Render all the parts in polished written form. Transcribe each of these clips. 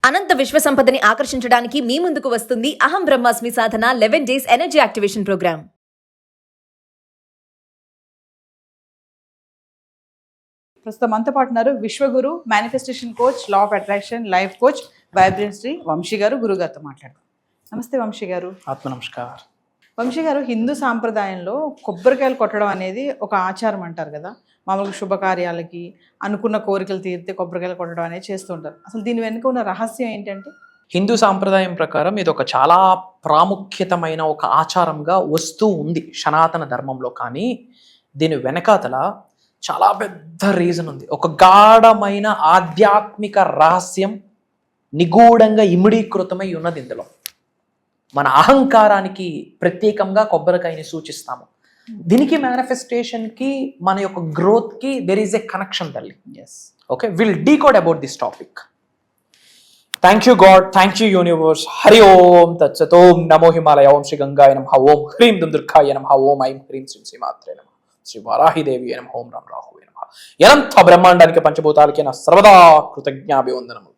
అనంత విశ్వ సంపదని ఆకర్షించడానికి మీ ముందుకు వస్తుంది అహం బ్రహ్మాస్మి సాధన 11 days ఎనర్జీ యాక్టివేషన్ ప్రోగ్రామ్. ప్రస్తుతం మనతో పాటు ఉన్నారు విశ్వగురు, manifestation coach, law of attraction, life coach, vibrancy Vamshi గారు. గురుగారితో మాట్లాడతాం. నమస్తే వంశీ గారు. ఆత్మ నమస్కారం. వంశీ గారు, హిందూ సాంప్రదాయంలో కొబ్బరికాయలు కొట్టడం అనేది ఒక ఆచారం అంటారు కదా. మామూలుగా శుభకార్యాలకి, అనుకున్న కోరికలు తీరితే కొబ్బరికాయలు కొట్టడం అనేది చేస్తూ ఉంటారు. అసలు దీని వెనుక ఉన్న రహస్యం ఏంటంటే? హిందూ సాంప్రదాయం ప్రకారం ఇది ఒక చాలా ప్రాముఖ్యతమైన ఒక ఆచారంగా వస్తూ ఉంది సనాతన ధర్మంలో. కానీ దీని వెనకాతల చాలా పెద్ద రీజన్ ఉంది. ఒక గాఢమైన ఆధ్యాత్మిక రహస్యం నిగూఢంగా ఇమిడీకృతమై ఉన్నది ఇందులో. మన అహంకారానికి ప్రత్యేకంగా కొబ్బరికాయని సూచిస్తాము. దీనికి మేనిఫెస్టేషన్కి, మన యొక్క గ్రోత్కి దెర్ ఈజ్ ఎ కనెక్షన్ తల్లి. Yes, okay, will decode about this topic. Thank you God, thank you universe. Hari ఓం తత్సత్. ఓం నమో హిమాలయ. ఓం శ్రీ గంగాయ నమః. ఓం హ్రీం దుందుర్గాయ నమః. ఓం ఐం హ్రీం శ్రీం శ్రీమాత్రే నమః. శ్రీ వారాహిదేవి నమః. ఓం రామ్ రాహువే నమః. అనంత బ్రహ్మాండానికి పంచభూతాలకి నా సర్వదా కృతజ్ఞాభివందనము.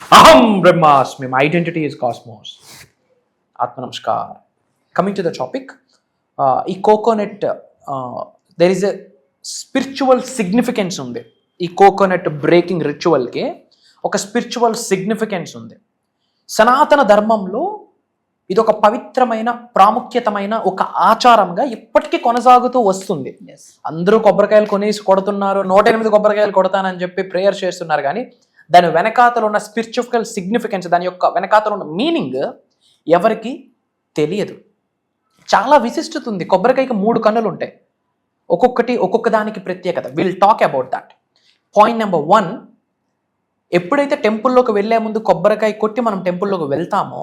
అహం బ్రహ్మాస్మి. My identity is cosmos. ఆత్మ నమస్కార్. కమింగ్ టు ద టాపిక్, ఈ coconut there is a spiritual significance ఉంది. ఈ కోకోనట్ బ్రేకింగ్ రిచువల్కి ఒక స్పిరిచువల్ సిగ్నిఫికెన్స్ ఉంది. సనాతన ధర్మంలో ఇది ఒక పవిత్రమైన, ప్రాముఖ్యతమైన ఒక ఆచారంగా ఇప్పటికీ కొనసాగుతూ వస్తుంది. అందరూ కొబ్బరికాయలు కొనేసి కొడుతున్నారు. 108 కొబ్బరికాయలు కొడతానని చెప్పి ప్రేయర్ చేస్తున్నారు. కానీ దాని వెనకాతలు ఉన్న స్పిరిచువల్ సిగ్నిఫికెన్స్, దాని యొక్క వెనకాతలు ఉన్న మీనింగ్ ఎవరికి తెలియదు. చాలా విశిష్టత ఉంది. కొబ్బరికాయకి 3 కన్నులు ఉంటాయి. ఒక్కొక్క దానికి ప్రత్యేకత. Will talk about that. Point number 1, ఎప్పుడైతే టెంపుల్లోకి వెళ్ళే ముందు కొబ్బరికాయ కొట్టి మనం టెంపుల్లోకి వెళ్తామో,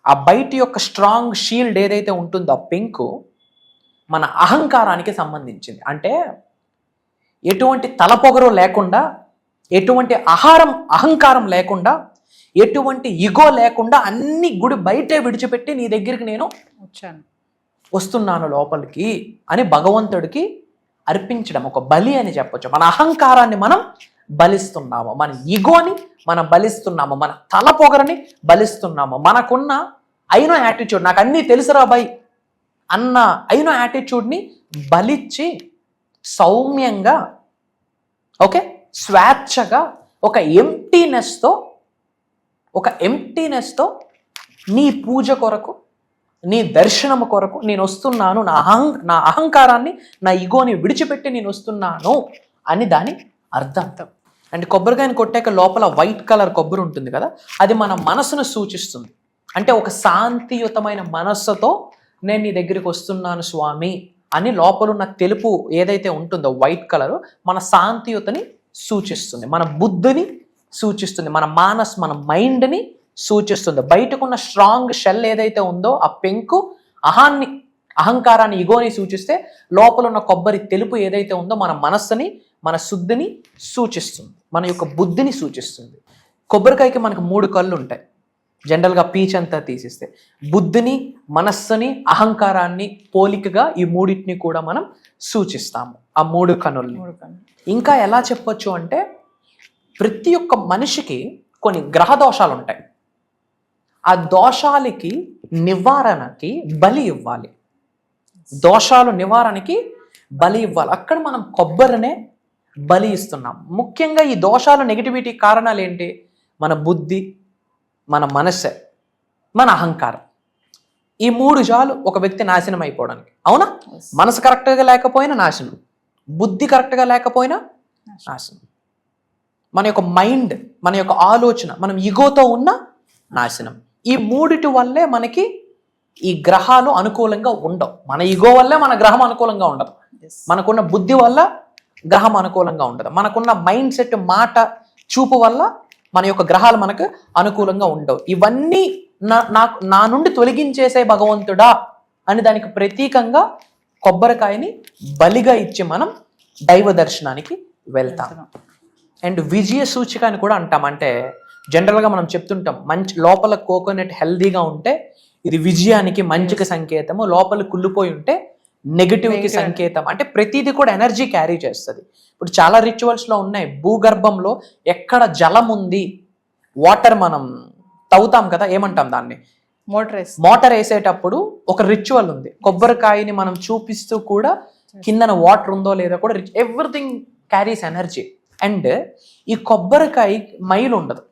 ఆ బయటి యొక్క స్ట్రాంగ్ షీల్డ్ ఏదైతే ఉంటుందో, ఆ పెంకు మన అహంకారానికి సంబంధించింది. అంటే ఎటువంటి తలపొగరు లేకుండా, ఎటువంటి అహంకారం లేకుండా, ఎటువంటి ఇగో లేకుండా అన్ని గుడి బయటే విడిచిపెట్టి నీ దగ్గరికి నేను వస్తున్నాను లోపలికి అని భగవంతుడికి అర్పించడం ఒక బలి అని చెప్పొచ్చు. మన అహంకారాన్ని మనం బలిస్తున్నాము, మన ఇగోని మనం బలిస్తున్నాము, మన తల పొగరని బలిస్తున్నాము. మనకున్న అయినో యాటిట్యూడ్, నాకు అన్నీ తెలుసురా బాయ్ అన్న అయినో యాటిట్యూడ్ని బలిచ్చి సౌమ్యంగా, ఓకే, స్వేచ్ఛగా, ఒక ఎంప్టీనెస్తో నీ పూజ కొరకు, నీ దర్శనము కొరకు నేను వస్తున్నాను, నా అహంకారాన్ని, నా ఇగోని విడిచిపెట్టి నేను వస్తున్నాను అని దాని అర్థం. అంటే కొబ్బరికాయని కొట్టాక లోపల వైట్ కలర్ కొబ్బరి ఉంటుంది కదా, అది మన మనసును సూచిస్తుంది. అంటే ఒక శాంతియుతమైన మనస్సుతో నేను నీ దగ్గరికి వస్తున్నాను స్వామి అని లోపలున్న తెలుపు ఏదైతే ఉంటుందో వైట్ కలరు మన శాంతియుతని సూచిస్తుంది, మన బుద్ధిని సూచిస్తుంది, మన మన మైండ్ని సూచిస్తుంది. బయటకున్న స్ట్రాంగ్ షెల్ ఏదైతే ఉందో ఆ పెంకు అహంకారాన్ని, ఇగోని సూచిస్తే, లోపల ఉన్న కొబ్బరి తెలుపు ఏదైతే ఉందో మన మనస్సుని, మన శుద్ధిని సూచిస్తుంది, మన యొక్క బుద్ధిని సూచిస్తుంది. కొబ్బరికాయకి మనకు 3 కళ్ళు ఉంటాయి. జనరల్గా పీచ్ అంతా తీసిస్తే బుద్ధిని, మనస్సుని, అహంకారాన్ని పోలికగా ఈ 3టిని కూడా మనం సూచిస్తాము, ఆ 3 కన్నుల్ని. ఇంకా ఎలా చెప్పొచ్చు అంటే, ప్రతి ఒక్క మనిషికి కొన్ని గ్రహ దోషాలు ఉంటాయి. ఆ దోషాలకి నివారణకి బలి ఇవ్వాలి. దోషాలు నివారణకి బలి ఇవ్వాలి. అక్కడ మనం కొబ్బరినే బలి ఇస్తున్నాం. ముఖ్యంగా ఈ దోషాలు, నెగిటివిటీ కారణాలు ఏంటి? మన బుద్ధి, మన మనస్సే, మన అహంకారం. ఈ 3 చాలు ఒక వ్యక్తి నాశనం అయిపోవడానికి. అవునా? మనసు కరెక్ట్గా లేకపోయినా నాశనం, బుద్ధి కరెక్ట్గా లేకపోయినా నాశనం, మన యొక్క మైండ్, మన యొక్క ఆలోచన, మనం ఇగోతో ఉన్న నాశనం. ఈ 3 వల్లే మనకి ఈ గ్రహాలు అనుకూలంగా ఉండవు. మన ఇగో వల్లే మన గ్రహం అనుకూలంగా ఉండదు, మనకున్న బుద్ధి వల్ల గ్రహం అనుకూలంగా ఉండదు, మనకున్న మైండ్ సెట్, మాట, చూపు వల్ల మన యొక్క గ్రహాలు మనకు అనుకూలంగా ఉండవు. ఇవన్నీ నా నుండి తొలగించేసే భగవంతుడా అని దానికి ప్రతీకంగా కొబ్బరికాయని బలిగా ఇచ్చి మనం దైవ దర్శనానికి వెళ్తాం. అండ్ విజయ సూచిక అని కూడా అంటాం. అంటే జనరల్గా మనం చెప్తుంటాం, మంచి లోపల కోకోనట్ హెల్దీగా ఉంటే ఇది విజయానికి, మంచికి సంకేతము. లోపల కుళ్ళిపోయి ఉంటే నెగిటివ్కి సంకేతం. అంటే ప్రతిదీ కూడా ఎనర్జీ క్యారీ చేస్తుంది. ఇప్పుడు చాలా రిచువల్స్లో ఉన్నాయి, భూగర్భంలో ఎక్కడ జలం ఉంది, వాటర్ మనం తవ్వుతాం కదా, ఏమంటాం దాన్ని, మోటార్ వేసేటప్పుడు ఒక రిచువల్ ఉంది. కొబ్బరికాయని మనం చూపిస్తూ కూడా కిందన వాటర్ ఉందో లేదో కూడా ఎవ్రీథింగ్ క్యారీస్ ఎనర్జీ. అండ్ ఈ కొబ్బరికాయ మైలు ఉండదు,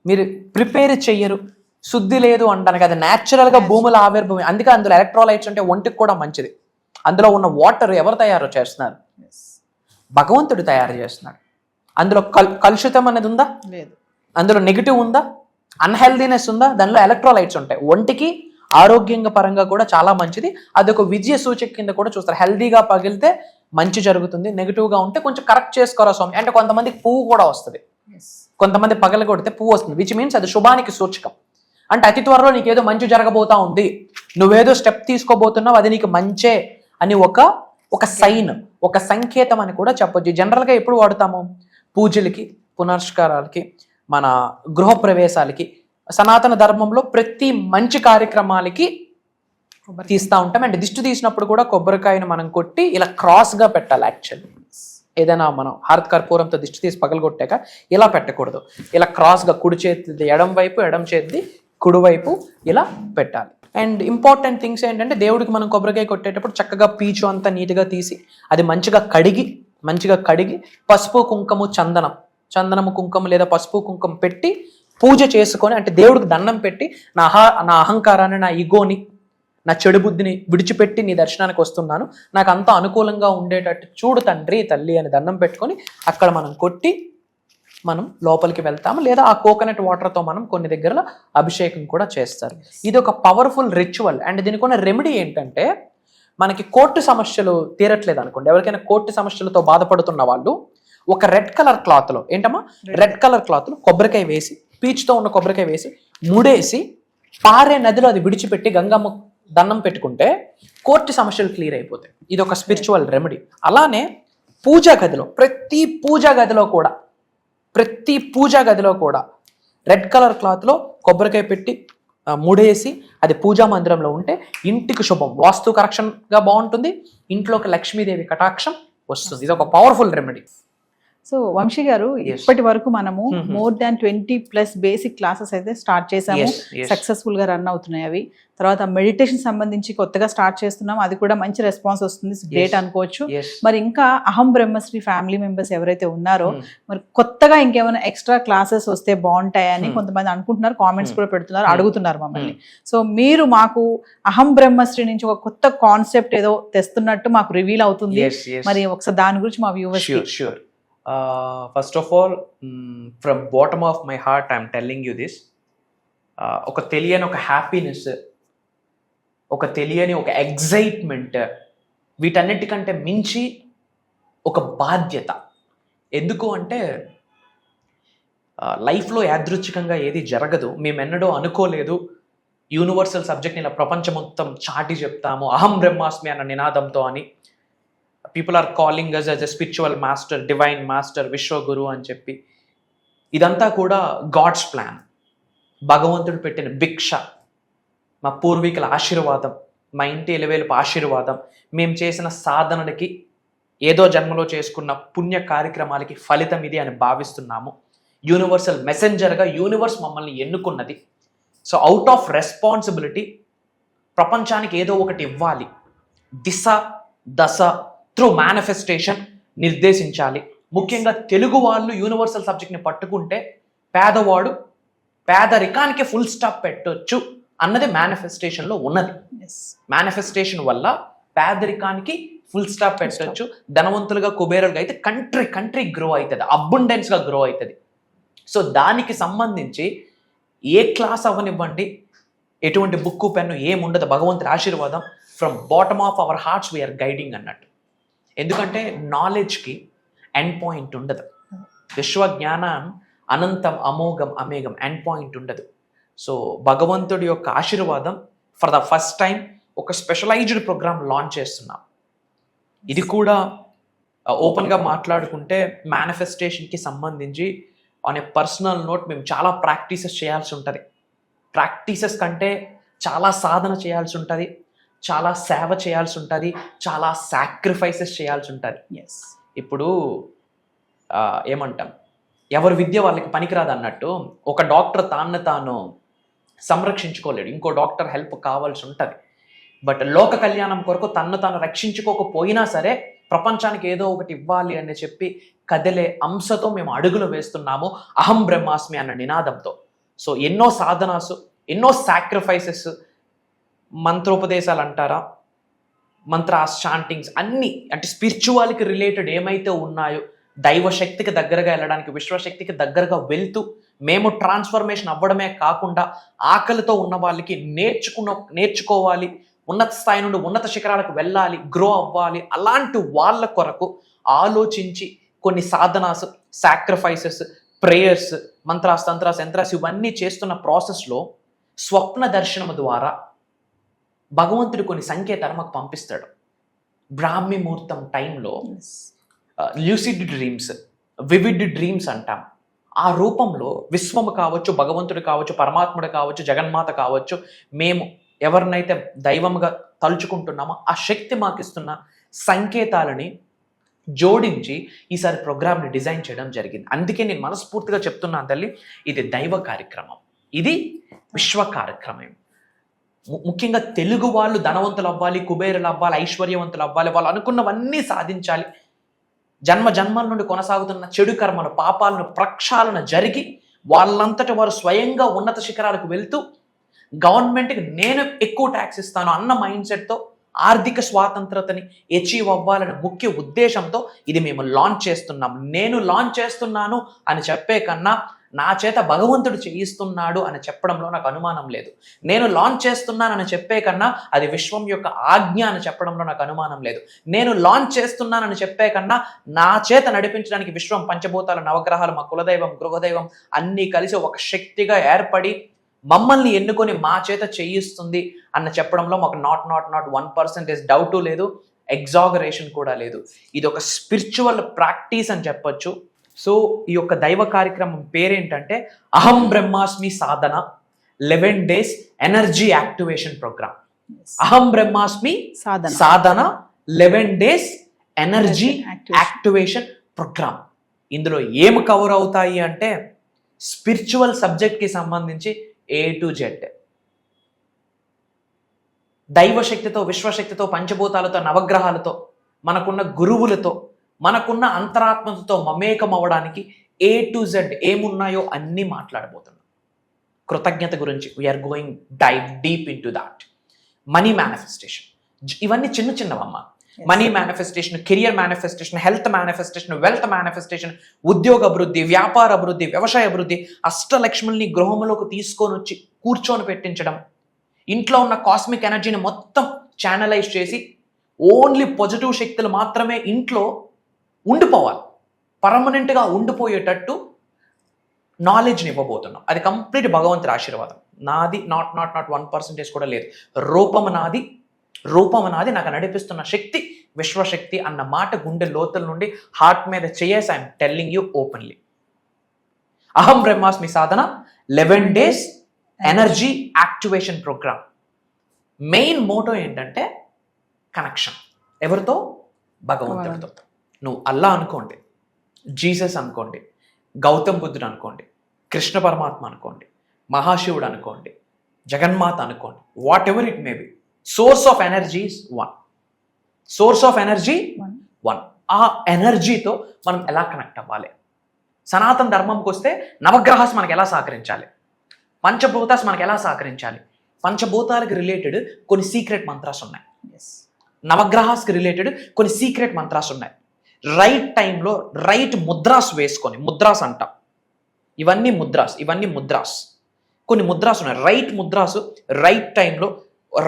మీరు ప్రిపేర్ చెయ్యరు, శుద్ధి లేదు అంటాను కదా, న్యాచురల్గా భూముల ఆవిర్భూమి. అందుకే అందులో ఎలక్ట్రోలైట్స్ అంటే ఒంటికి కూడా మంచిది. అందులో ఉన్న వాటర్ ఎవరు తయారు చేస్తున్నారు? భగవంతుడు తయారు చేస్తున్నాడు. అందులో కలుషితం అనేది ఉందా? లేదు. అందులో నెగిటివ్ ఉందా? అన్హెల్దీనెస్ ఉందా? దానిలో ఎలక్ట్రోలైట్స్ ఉంటాయి. ఒంటికి ఆరోగ్యంగా పరంగా కూడా చాలా మంచిది. అదొక విజయ సూచిక కింద కూడా చూస్తారు. హెల్దీగా పగిలితే మంచి జరుగుతుంది, నెగిటివ్గా ఉంటే కొంచెం కరెక్ట్ చేసుకోరా స్వామి అంటే కొంతమందికి పువ్వు కూడా వస్తుంది, కొంతమంది పగల కొడితే పువ్వు వస్తుంది, విచ్ మీన్స్ అది శుభానికి సూచకం. అంటే అతి త్వరలో నీకేదో మంచి జరగబోతా ఉంది, నువ్వేదో స్టెప్ తీసుకోబోతున్నావు, అది నీకు మంచే అని ఒక సైన్, ఒక సంకేతం అని కూడా చెప్పొచ్చు. జనరల్గా ఎప్పుడు వాడుతాము? పూజలకి, పునస్కారాలకి, మన గృహప్రవేశాలకి, సనాతన ధర్మంలో ప్రతి మంచి కార్యక్రమాలకి తీస్తూ ఉంటాం. అండ్ దిష్టి తీసినప్పుడు కూడా కొబ్బరికాయను మనం కొట్టి ఇలా క్రాస్గా పెట్టాలి. యాక్చువల్లీ ఏదైనా మనం హారత్ కర్పూరంతో దిష్టి తీసి పగలగొట్టాక ఇలా పెట్టకూడదు, ఇలా క్రాస్గా కుడి చేతిది ఎడం వైపు, ఎడం చేతిది కుడివైపు ఇలా పెట్టాలి. అండ్ ఇంపార్టెంట్ థింగ్స్ ఏంటంటే దేవుడికి మనం కొబ్బరికాయ కొట్టేటప్పుడు చక్కగా పీచు అంతా నీట్గా తీసి అది మంచిగా కడిగి పసుపు కుంకుమ చందనము కుంకుమ లేదా పసుపు కుంకుమ పెట్టి పూజ చేసుకొని, అంటే దేవుడికి దండం పెట్టి నా అహంకారాన్ని, నా ఈగోని, నా చెడు బుద్ధిని విడిచిపెట్టి నీ దర్శనానికి వస్తున్నాను, నాకు అంతా అనుకూలంగా ఉండేటట్టు చూడు తండ్రి తల్లి అని దండం పెట్టుకొని అక్కడ మనం కొట్టి మనం లోపలికి వెళ్తాము. లేదా ఆ కోకోనట్ వాటర్తో మనం కొన్ని దగ్గరలో అభిషేకం కూడా చేస్తారు. ఇది ఒక పవర్ఫుల్ రిచువల్. అండ్ దీనికి ఉన్న రెమెడీ ఏంటంటే, మనకి కోర్టు సమస్యలు తీరట్లేదు అనుకోండి, ఎవరికైనా కోర్టు సమస్యలతో బాధపడుతున్న వాళ్ళు ఒక రెడ్ కలర్ క్లాత్లో, ఏంటమ్మా, రెడ్ కలర్ క్లాత్లో కొబ్బరికాయ వేసి, పీచుతో ఉన్న కొబ్బరికాయ వేసి ముడేసి పారే నదిలో అది విడిచిపెట్టి గంగమ్మ దండం పెట్టుకుంటే కోర్టు సమస్యలు క్లియర్ అయిపోతాయి. ఇది ఒక స్పిరిచువల్ రెమెడీ. అలానే పూజా గదిలో, ప్రతి పూజా గదిలో కూడా రెడ్ కలర్ క్లాత్లో కొబ్బరికాయ పెట్టి ముడేసి అది పూజా మందిరంలో ఉంటే ఇంటికి శుభం, వాస్తు కరెక్షన్గా బాగుంటుంది, ఇంట్లోకి లక్ష్మీదేవి కటాక్షం వస్తుంది. ఇది ఒక పవర్ఫుల్ రెమెడీ. సో వంశీ గారు, ఇప్పటి వరకు మనము మోర్ దాన్ 20+ బేసిక్ క్లాసెస్ అయితే స్టార్ట్ చేసాము, సక్సెస్ఫుల్ గా రన్ అవుతున్నాయి అవి. తర్వాత మెడిటేషన్ సంబంధించి కొత్తగా స్టార్ట్ చేస్తున్నాం, అది కూడా మంచి రెస్పాన్స్ వస్తుంది, గ్రేట్ అనుకోవచ్చు. మరి ఇంకా అహం బ్రహ్మశ్రీ ఫ్యామిలీ మెంబర్స్ ఎవరైతే ఉన్నారో, మరి కొత్తగా ఇంకేమైనా ఎక్స్ట్రా క్లాసెస్ వస్తే బాగుంటాయని కొంతమంది అనుకుంటున్నారు, కామెంట్స్ కూడా పెడుతున్నారు, అడుగుతున్నారు మమ్మల్ని. సో మీరు మాకు అహం బ్రహ్మశ్రీ నుంచి ఒక కొత్త కాన్సెప్ట్ ఏదో తెస్తున్నట్టు మాకు రివీల్ అవుతుంది, మరి ఒకసారి దాని గురించి మా viewers. First of all, from bottom of my heart I'm telling you this. ఒక తెలియని ఒక హ్యాపీనెస్, ఒక తెలియని ఒక ఎగ్జైట్మెంట్, వీటన్నిటికంటే మించి ఒక బాధ్యత. ఎందుకు అంటే లైఫ్లో యాదృచ్ఛికంగా ఏది జరగదు, మేమెన్నడూ అనుకోలేదు యూనివర్సల్ సబ్జెక్ట్ని ఇలా ప్రపంచం మొత్తం చాటి చెప్తాము అహం బ్రహ్మాస్మి అన్న నినాదంతో అని. People are calling us as a spiritual master, divine master, విశ్వగురు అని చెప్పి. ఇదంతా కూడా గాడ్స్ ప్లాన్, భగవంతుడు పెట్టిన భిక్ష, మా పూర్వీకుల ఆశీర్వాదం, మా ఇంటి ఎలివేలుపు ఆశీర్వాదం, మేము చేసిన సాధనలకి, ఏదో జన్మలో చేసుకున్న పుణ్య కార్యక్రమాలకి ఫలితం ఇది అని భావిస్తున్నాము. యూనివర్సల్ మెసెంజర్గా యూనివర్స్ మమ్మల్ని ఎన్నుకున్నది. సో అవుట్ ఆఫ్ రెస్పాన్సిబిలిటీ ప్రపంచానికి ఏదో ఒకటి ఇవ్వాలి, దశ త్రూ మేనిఫెస్టేషన్ నిర్దేశించాలి. ముఖ్యంగా తెలుగు వాళ్ళు యూనివర్సల్ సబ్జెక్ట్ని పట్టుకుంటే పేదవాడు పేదరికానికి ఫుల్ స్టాప్ పెట్టొచ్చు అన్నది మేనిఫెస్టేషన్లో ఉన్నది. మేనిఫెస్టేషన్ వల్ల పేదరికానికి ఫుల్ స్టాప్ పెట్టొచ్చు, ధనవంతులుగా కుబేరులుగా అయితే కంట్రీ గ్రో అవుతుంది, అబండెన్స్గా గ్రో అవుతుంది. సో దానికి సంబంధించి ఏ క్లాస్ అవ్వనివ్వండి, ఎటువంటి బుక్కు పెన్ను ఏముండదు, భగవంతుడి ఆశీర్వాదం from bottom of our hearts we are guiding అన్నట్టు. ఎందుకంటే నాలెడ్జ్కి ఎండ్ పాయింట్ ఉండదు, విశ్వజ్ఞానం అనంతం అమోఘం అమేఘం, ఎండ్ పాయింట్ ఉండదు. సో భగవంతుడి యొక్క ఆశీర్వాదం ఫర్ ద ఫస్ట్ టైం ఒక స్పెషలైజ్డ్ ప్రోగ్రామ్ లాంచ్ చేస్తున్నాం. ఇది కూడా ఓపెన్గా మాట్లాడుకుంటే మేనిఫెస్టేషన్కి సంబంధించి ఆన్ ఏ పర్సనల్ నోట్ మేము చాలా ప్రాక్టీసెస్ చేయాల్సి ఉంటుంది. ప్రాక్టీసెస్ కంటే చాలా సాధన చేయాల్సి ఉంటుంది. చాలా సేవ చేయాల్సి ఉంటుంది, చాలా సాక్రిఫైసెస్ చేయాల్సి ఉంటుంది. ఎస్. ఇప్పుడు ఏమంటాం, ఎవరి విద్య వాళ్ళకి పనికిరాదు అన్నట్టు ఒక డాక్టర్ తాను సంరక్షించుకోలేడు, ఇంకో డాక్టర్ హెల్ప్ కావాల్సి ఉంటుంది. బట్ లోక కళ్యాణం కొరకు తాను రక్షించుకోకపోయినా సరే ప్రపంచానికి ఏదో ఒకటి ఇవ్వాలి అని చెప్పి కదిలే అంశతో మేము అడుగులు వేస్తున్నాము అహం బ్రహ్మాస్మి అన్న నినాదంతో. సో ఎన్నో సాధనాసు, ఎన్నో సాక్రిఫైసెస్, మంత్రోపదేశాలు అంటారా, మంత్రాస్, చాంటింగ్స్ అన్నీ, అంటే స్పిరిచువాలిటీ రిలేటెడ్ ఏమైతే ఉన్నాయో దైవశక్తికి దగ్గరగా వెళ్ళడానికి, విశ్వశక్తికి దగ్గరగా వెళ్తూ మేము ట్రాన్స్ఫర్మేషన్ అవ్వడమే కాకుండా ఆకలితో ఉన్న వాళ్ళకి నేర్చుకోవాలి, ఉన్నత స్థాయి నుండి ఉన్నత శిఖరాలకు వెళ్ళాలి, గ్రో అవ్వాలి, అలాంటి వాళ్ళ కొరకు ఆలోచించి కొన్ని Sadhana's, sacrifices, prayers, mantras, తంత్రాస్, yantras ఇవన్నీ చేస్తున్న ప్రాసెస్లో స్వప్న దర్శనం ద్వారా భగవంతుడు కొన్ని సంకేతాలు మాకు పంపిస్తాడు. బ్రాహ్మీ ముహూర్తం టైంలో ల్యూసిడ్ డ్రీమ్స్, వివిడ్ డ్రీమ్స్ అంటాం. ఆ రూపంలో విశ్వము కావచ్చు, భగవంతుడు కావచ్చు, పరమాత్ముడు కావచ్చు, జగన్మాత కావచ్చు, మేము ఎవరినైతే దైవంగా తలుచుకుంటున్నామో ఆ శక్తి మాకు ఇస్తున్న సంకేతాలని జోడించి ఈసారి ప్రోగ్రామ్ని డిజైన్ చేయడం జరిగింది. అందుకే నేను మనస్ఫూర్తిగా చెప్తున్నాను తల్లి, ఇది దైవ కార్యక్రమం, ఇది విశ్వ కార్యక్రమం. ముఖ్యంగా తెలుగు వాళ్ళు ధనవంతులు అవ్వాలి, కుబేరులు అవ్వాలి, ఐశ్వర్యవంతులు అవ్వాలి, వాళ్ళు అనుకున్నవన్నీ సాధించాలి, జన్మల నుండి కొనసాగుతున్న చెడు కర్మలు, పాపాలను ప్రక్షాళన జరిగి వాళ్ళంతటి వారు స్వయంగా ఉన్నత శిఖరాలకు వెళ్తూ గవర్నమెంట్కి నేను ఎక్కువ ట్యాక్స్ ఇస్తాను అన్న మైండ్ సెట్తో ఆర్థిక స్వాతంత్రతని అచీవ్ అవ్వాలనే ముఖ్య ఉద్దేశంతో ఇది మేము లాంచ్ చేస్తున్నాం. నేను లాంచ్ చేస్తున్నాను అని చెప్పే కన్నా నా చేత భగవంతుడు చేయిస్తున్నాడు అని చెప్పడంలో నాకు అనుమానం లేదు. నేను లాంచ్ చేస్తున్నానని చెప్పే కన్నా అది విశ్వం యొక్క ఆజ్ఞ అని చెప్పడంలో నాకు అనుమానం లేదు. నేను లాంచ్ చేస్తున్నానని చెప్పే కన్నా నా చేత నడిపించడానికి విశ్వం, పంచభూతాలు, నవగ్రహాలు, మా కులదైవం, గృహదైవం అన్నీ కలిసి ఒక శక్తిగా ఏర్పడి మమ్మల్ని ఎన్నుకొని మా చేత చేయిస్తుంది అన్న చెప్పడంలో మాకు నాట్ 1% డౌటు లేదు, ఎగ్జాగరేషన్ కూడా లేదు. ఇది ఒక స్పిరిచువల్ ప్రాక్టీస్ అని చెప్పొచ్చు. సో ఈ యొక్క దైవ కార్యక్రమం పేరేంటంటే అహం బ్రహ్మాస్మి సాధన 11 days ఎనర్జీ యాక్టివేషన్ ప్రోగ్రామ్. అహం బ్రహ్మాస్మి సాధన 11 days ఎనర్జీ యాక్టివేషన్ ప్రోగ్రామ్. ఇందులో ఏం కవర్ అవుతాయి అంటే స్పిరిచువల్ సబ్జెక్ట్కి సంబంధించి A to Z, దైవశక్తితో, విశ్వశక్తితో, పంచభూతాలతో, నవగ్రహాలతో, మనకున్న గురువులతో, మనకున్న అంతరాత్మతో మమేకం అవ్వడానికి A to Z ఏమున్నాయో అన్నీ మాట్లాడబోతున్నాం. కృతజ్ఞత గురించి we are going dive deep into that. Money manifestation, ఇవన్నీ చిన్నవమ్మ. Money manifestation, career manifestation, health manifestation, wealth manifestation, ఉద్యోగ అభివృద్ధి, వ్యాపార అభివృద్ధి, వ్యవసాయ అభివృద్ధి, అష్టలక్ష్ముల్ని గృహంలోకి తీసుకొని వచ్చి కూర్చొని పెట్టించడం, ఇంట్లో ఉన్న కాస్మిక్ ఎనర్జీని మొత్తం ఛానలైజ్ చేసి ఓన్లీ పాజిటివ్ శక్తులు మాత్రమే ఇంట్లో ఉండిపోవాలి, పర్మనెంట్గా ఉండిపోయేటట్టు నాలెడ్జ్ని ఇవ్వబోతున్నాం. అది కంప్లీట్ భగవంతుడి ఆశీర్వాదం. నాది నాట్ 1% కూడా లేదు. రూపం నాది, నాకు నడిపిస్తున్న శక్తి విశ్వశక్తి అన్న మాట గుండె లోతుల నుండి హార్ట్ మీద చేయేసి ఐఎమ్ టెల్లింగ్ యూ ఓపెన్లీ. అహం బ్రహ్మాస్మి సాధన 11 days energy activation program. Main motto ఏంటంటే కనెక్షన్. ఎవరితో? భగవంతుడితో. నువ్వు అల్లా అనుకోండి, జీసస్ అనుకోండి, గౌతమ్ బుద్ధుడు అనుకోండి, కృష్ణ పరమాత్మ అనుకోండి, మహాశివుడు అనుకోండి, జగన్మాత అనుకోండి, what ever it may be, source of energy is one. Source of energy one. ఆ ఎనర్జీతో మనం ఎలా కనెక్ట్ అవ్వాలి? సనాతన ధర్మంకి వస్తే నవగ్రహాస్ మనకు ఎలా సహకరించాలి, పంచభూతాస్ మనకు ఎలా సహకరించాలి, పంచభూతాలకు రిలేటెడ్ కొన్ని సీక్రెట్ మంత్రాస్ ఉన్నాయి, నవగ్రహాస్కి రిలేటెడ్ కొన్ని సీక్రెట్ మంత్రాస్ ఉన్నాయి. రైట్ టైంలో రైట్ ముద్రాస్ వేసుకొని, ముద్రాస్ అంటాం, ఇవన్నీ ముద్రాస్, కొన్ని ముద్రాస్ ఉన్నాయి. రైట్ ముద్రాస్ రైట్ టైంలో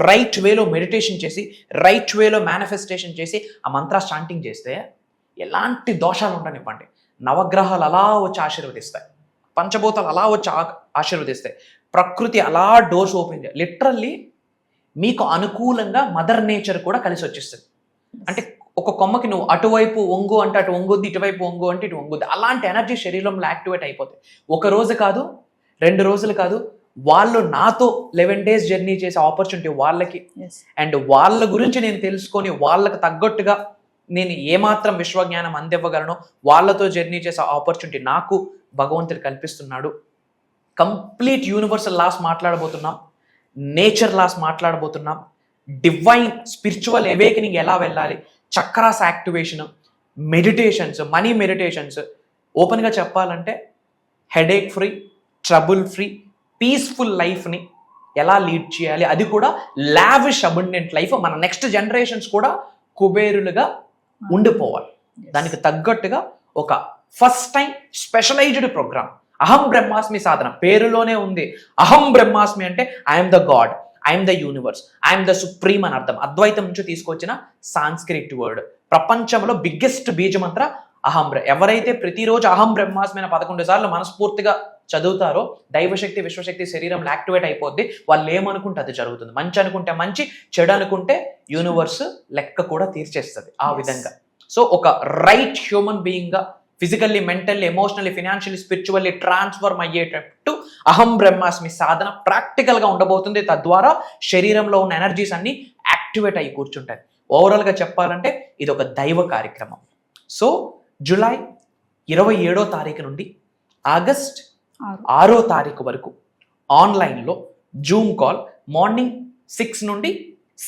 రైట్ వేలో మెడిటేషన్ చేసి, రైట్ వేలో మేనిఫెస్టేషన్ చేసి ఆ మంత్ర చాంటింగ్ చేస్తే ఎలాంటి దోషాలు ఉండనివ్వండి. నవగ్రహాలు అలా వచ్చి ఆశీర్వదిస్తాయి, పంచభూతాలు అలా వచ్చి ఆశీర్వదిస్తాయి, ప్రకృతి అలా డోర్స్ ఓపెన్ చేయాలి. లిటరల్లీ మీకు అనుకూలంగా మదర్ నేచర్ కూడా కలిసి వచ్చేస్తుంది. అంటే ఒక కొమ్మకి నువ్వు అటువైపు ఒంగు అంటే అటు ఒంగుద్ది, ఇటువైపు ఒంగు అంటే ఇటు ఒంగుద్ది. అలాంటి ఎనర్జీ శరీరంలో యాక్టివేట్ అయిపోతాయి. ఒక రోజు కాదు, 2 రోజులు కాదు, వాళ్ళు నాతో 11 days జర్నీ చేసే ఆపర్చునిటీ వాళ్ళకి, ఎస్ అండ్ వాళ్ళ గురించి నేను తెలుసుకొని వాళ్ళకి తగ్గట్టుగా నేను ఏమాత్రం విశ్వజ్ఞానం అందివ్వగలను, వాళ్ళతో జర్నీ చేసే ఆపర్చునిటీ నాకు భగవంతుడు కల్పిస్తున్నాడు. కంప్లీట్ యూనివర్సల్ లాస్ మాట్లాడబోతున్నాం, నేచర్ లాస్ మాట్లాడబోతున్నాం, డివైన్ స్పిరిచువల్ అవేకనింగ్ ఎలా వెళ్ళాలి, chakras activation, meditations, money meditations. ఓపెన్గా చెప్పాలంటే headache free, trouble free, peaceful లైఫ్ని ఎలా లీడ్ చేయాలి, అది కూడా లావిష్ అబండెంట్ లైఫ్, మన నెక్స్ట్ జనరేషన్స్ కూడా కుబేరులుగా ఉండిపోవాలి. దానికి తగ్గట్టుగా ఒక ఫస్ట్ టైం స్పెషలైజ్డ్ ప్రోగ్రామ్ అహం బ్రహ్మాస్మి సాధన. పేరులోనే ఉంది అహం బ్రహ్మాస్మి అంటే I'm the God, I'm the universe, I'm the supreme అని అర్థం. అద్వైతం నుంచి తీసుకొచ్చిన సాంస్క్రిట్ వర్డ్. ప్రపంచంలో బిగ్గెస్ట్ బీజమంత్ర అహం. ఎవరైతే ప్రతిరోజు అహం బ్రహ్మాస్మి 11 సార్లు మనస్ఫూర్తిగా చదువుతారో దైవశక్తి విశ్వశక్తి శరీరంలో యాక్టివేట్ అయిపోద్ది. వాళ్ళు ఏమనుకుంటే అది జరుగుతుంది. మంచి అనుకుంటే మంచి, చెడు అనుకుంటే యూనివర్స్ లెక్క కూడా తీర్చేస్తుంది ఆ విధంగా. సో ఒక రైట్ హ్యూమన్ బీయింగ్గా physically, mentally, emotionally, financially, spiritually transform అయ్యేటట్టు అహం బ్రహ్మాస్మి సాధన ప్రాక్టికల్గా ఉండబోతుంది. తద్వారా శరీరంలో ఉన్న ఎనర్జీస్ అన్ని యాక్టివేట్ అయ్యి కూర్చుంటాయి. ఓవరాల్గా చెప్పాలంటే ఇది ఒక దైవ కార్యక్రమం. సో జూలై 27వ తారీఖు నుండి ఆగస్ట్ 6వ తారీఖు వరకు ఆన్లైన్లో జూమ్ కాల్ మార్నింగ్ 6 నుండి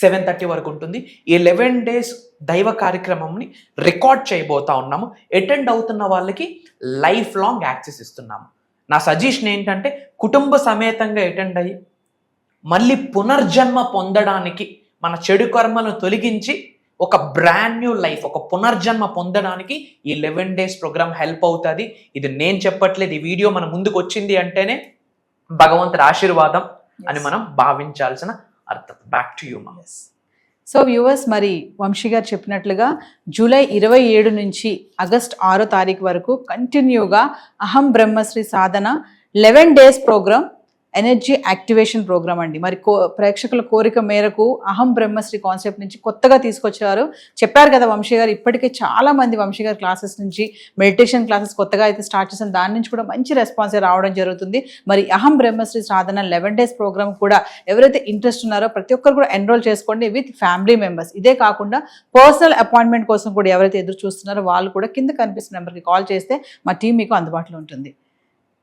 7:30 వరకు ఉంటుంది. ఈ 11 days దైవ కార్యక్రమంని రికార్డ్ చేయబోతా ఉన్నాము. అటెండ్ అవుతున్న వాళ్ళకి లైఫ్ లాంగ్ యాక్సెస్ ఇస్తున్నాము. నా సజెషన్ ఏంటంటే కుటుంబ సమేతంగా అటెండ్ అయ్యి మళ్ళీ పునర్జన్మ పొందడానికి, మన చెడు కర్మలను తొలగించి ఒక బ్రాండ్ న్యూ లైఫ్, ఒక పునర్జన్మ పొందడానికి ఈ 11 days ప్రోగ్రామ్ హెల్ప్ అవుతుంది. ఇది నేను చెప్పట్లేదు, ఈ వీడియో మన ముందుకు వచ్చింది అంటేనే భగవంతుడి ఆశీర్వాదం అని మనం భావించాల్సిన అర్థం. బ్యాక్ టు యూ మా. సో వ్యూవర్స్, మరి వంశీ గారు చెప్పినట్లుగా జూలై 27 నుంచి ఆగస్ట్ 6వ తారీఖు వరకు కంటిన్యూగా అహం బ్రహ్మశ్రీ సాధన 11 days program, energy activation program అండి. మరి ప్రేక్షకుల కోరిక మేరకు అహం బ్రహ్మశ్రీ కాన్సెప్ట్ నుంచి కొత్తగా తీసుకొచ్చారు. చెప్పారు కదా వంశీ గారు, ఇప్పటికే చాలా మంది వంశీ గారి క్లాసెస్ నుంచి మెడిటేషన్ క్లాసెస్ కొత్తగా అయితే స్టార్ట్ చేసిన దాని నుంచి కూడా మంచి రెస్పాన్స్ రావడం జరుగుతుంది. మరి అహం బ్రహ్మశ్రీ సాధన 11 days ప్రోగ్రామ్ కూడా ఎవరైతే ఇంట్రెస్ట్ ఉన్నారో ప్రతి ఒక్కరు కూడా ఎన్రోల్ చేసుకోండి విత్ ఫ్యామిలీ మెంబర్స్. ఇదే కాకుండా పర్సనల్ అపాయింట్మెంట్ కోసం కూడా ఎవరైతే ఎదురు చూస్తున్నారో వాళ్ళు కూడా కింద కనిపిస్తున్న నెంబర్కి కాల్ చేస్తే మా టీం మీకు అందుబాటులో ఉంటుంది.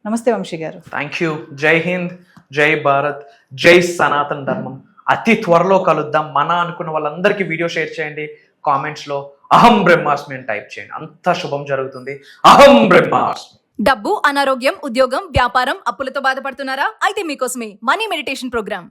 నమస్తే వంశీ గారు. Thank you. జై హింద్, జై భారత్, జై సనాతన ధర్మం. అతి త్వరలో కలుద్దాం. మన అనుకున్న వాళ్ళందరికీ వీడియో షేర్ చేయండి. కామెంట్స్లో అహం బ్రహ్మాస్మి అని టైప్ చేయండి. అంతా శుభం జరుగుతుంది. అహం బ్రహ్మాస్మి. డబ్బు, అనారోగ్యం, ఉద్యోగం, వ్యాపారం, అప్పులతో బాధపడుతున్నారా? అయితే మీకోసమే మనీ మెడిటేషన్ ప్రోగ్రామ్.